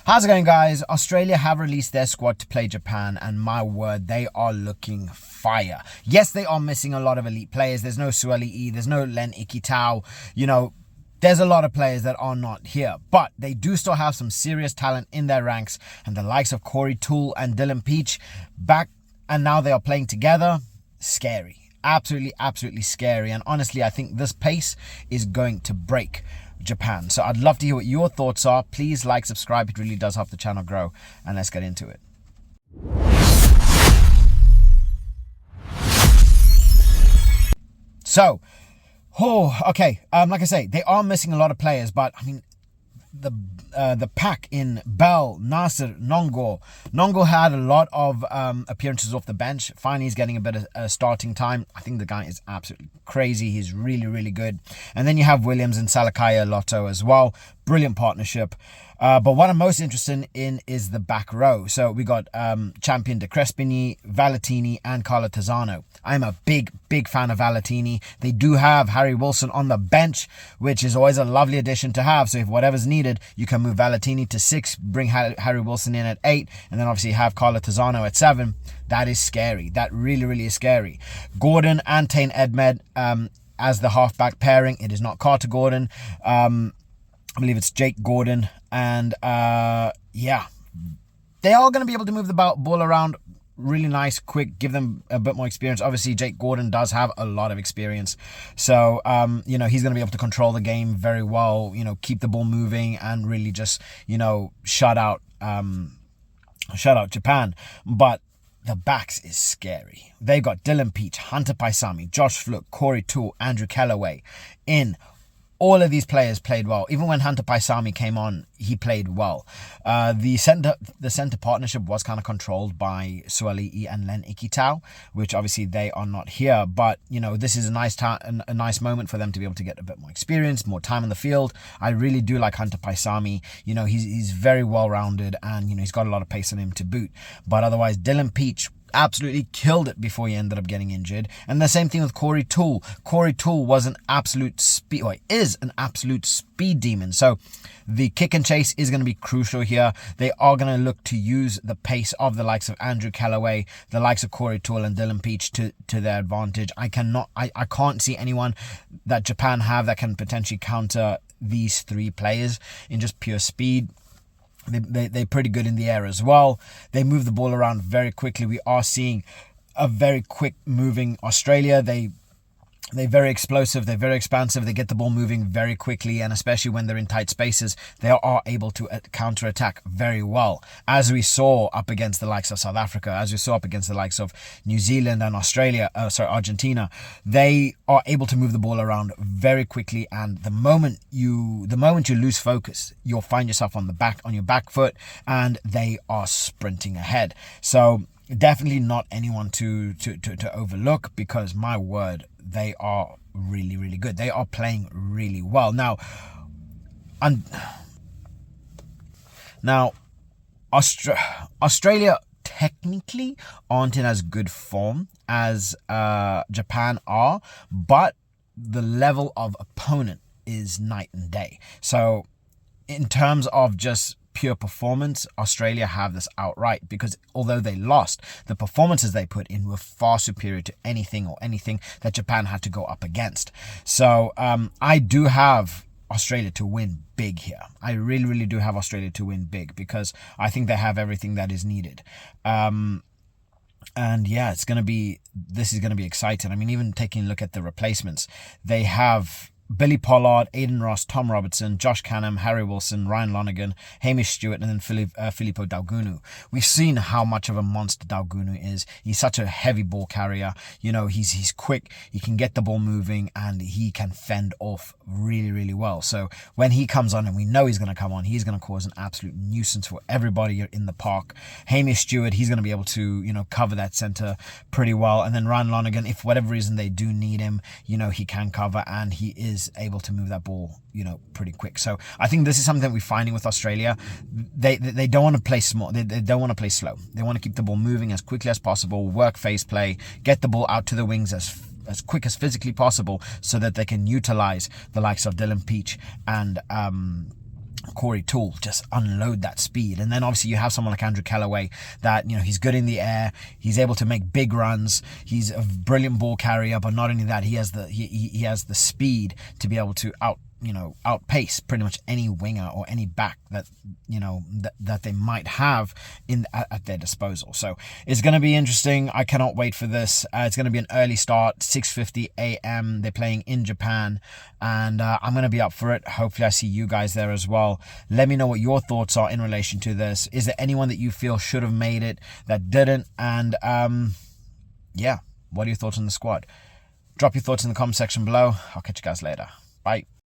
How's it going, guys? Australia have released their squad to play Japan, and my word, they are looking fire. Yes, they are missing a lot of elite players. There's no Suali'i, there's no Len Ikitau. There's a lot of players that are not here, but they do still have some serious talent in their ranks, and the likes of Corey Toole and Dylan Peach back, and now they are playing together. Scary. Absolutely scary. And honestly, I think this pace is going to break Japan. So I'd love to hear what your thoughts are. Please like, subscribe. It really does help the channel grow. And let's get into it. So, okay. Like I say, they are missing a lot of players, but I mean, the pack in Bell, Nasser, Nongo. Nongo had a lot of appearances off the bench. Finally, he's getting a bit of starting time. I think the guy is absolutely crazy. He's really good. And then you have Williams and Salakaya Lotto as well. Brilliant partnership. But what I'm most interested in is the back row. So we got champion De Crespigny, Valentini, and Carlo Tazzano. I'm a big fan of Valentini. They do have Harry Wilson on the bench, which is always a lovely addition to have. So if whatever's needed, you can move Valentini to 6, bring Harry Wilson in at 8, and then obviously have Carlo Tazzano at 7. That is scary. That really is scary. Gordon and Tame Edmed as the halfback pairing. It is not Carter Gordon. I believe it's Jake Gordon. And yeah, they are going to be able to move the ball around really nice, quick, give them a bit more experience. Obviously, Jake Gordon does have a lot of experience. So, he's going to be able to control the game very well, keep the ball moving and really just, shut out Japan. But the backs is scary. They've got Dylan Peach, Hunter Paisami, Josh Fluke, Corey Toole, Andrew Kellaway in. All of these players played well. Even when Hunter Paisami came on, he played well. The center partnership was kind of controlled by Suali'i and Len Ikitau, which obviously they are not here. But this is a nice moment for them to be able to get a bit more experience, more time on the field. I really do like Hunter Paisami. He's very well rounded, and he's got a lot of pace on him to boot. But otherwise, Dylan Peach absolutely killed it before he ended up getting injured. And the same thing with Corey Toole. Corey Toole was an absolute speed, or is an absolute speed demon. So the kick and chase is going to be crucial here. They are going to look to use the pace of the likes of Andrew Kellaway, the likes of Corey Toole and Dylan Peach to their advantage. I can't see anyone that Japan have that can potentially counter these 3 players in just pure speed. They're pretty good in the air as well. They move the ball around very quickly. We are seeing a very quick moving Australia. They're very explosive. They're very expansive. They get the ball moving very quickly, and especially when they're in tight spaces, they are able to counter-attack very well. As we saw up against the likes of South Africa, as we saw up against the likes of New Zealand and Argentina, they are able to move the ball around very quickly. And the moment you lose focus, you'll find yourself on your back foot, and they are sprinting ahead. So definitely not anyone to overlook, because my word, they are really good. They are playing really well. Now Australia technically aren't in as good form as Japan are, but the level of opponent is night and day. So in terms of just pure performance, Australia have this outright, because although they lost, the performances they put in were far superior to anything that Japan had to go up against. So I do have Australia to win big here. I really do have Australia to win big, because I think they have everything that is needed. And yeah, this is going to be exciting. I mean, even taking a look at the replacements, they have Billy Pollard, Aiden Ross, Tom Robertson, Josh Canham, Harry Wilson, Ryan Lonergan, Hamish Stewart, and then Filippo Daugunu. We've seen how much of a monster Daugunu is. He's such a heavy ball carrier. He's quick. He can get the ball moving, and he can fend off really well. So when he comes on, and we know he's going to come on, he's going to cause an absolute nuisance for everybody in the park. Hamish Stewart, he's going to be able to, cover that center pretty well. And then Ryan Lonergan, if for whatever reason they do need him, he can cover, and he is able to move that ball, pretty quick. So I think this is something that we're finding with Australia. They don't want to play small. They don't want to play slow. They want to keep the ball moving as quickly as possible, work phase play, get the ball out to the wings as quick as physically possible, so that they can utilize the likes of Dylan Peach and Corey Toole just unload that speed. And then obviously you have someone like Andrew Kellaway that, he's good in the air, he's able to make big runs, he's a brilliant ball carrier, but not only that, he has the speed to be able to outpace pretty much any winger or any back that that they might have at their disposal. So it's going to be interesting. I cannot wait for this. It's going to be an early start, 6:50 a.m. They're playing in Japan, and I'm going to be up for it. Hopefully I see you guys there as well. Let me know what your thoughts are in relation to this. Is there anyone that you feel should have made it that didn't? And what are your thoughts on the squad? Drop your thoughts in the comment section below. I'll catch you guys later. Bye.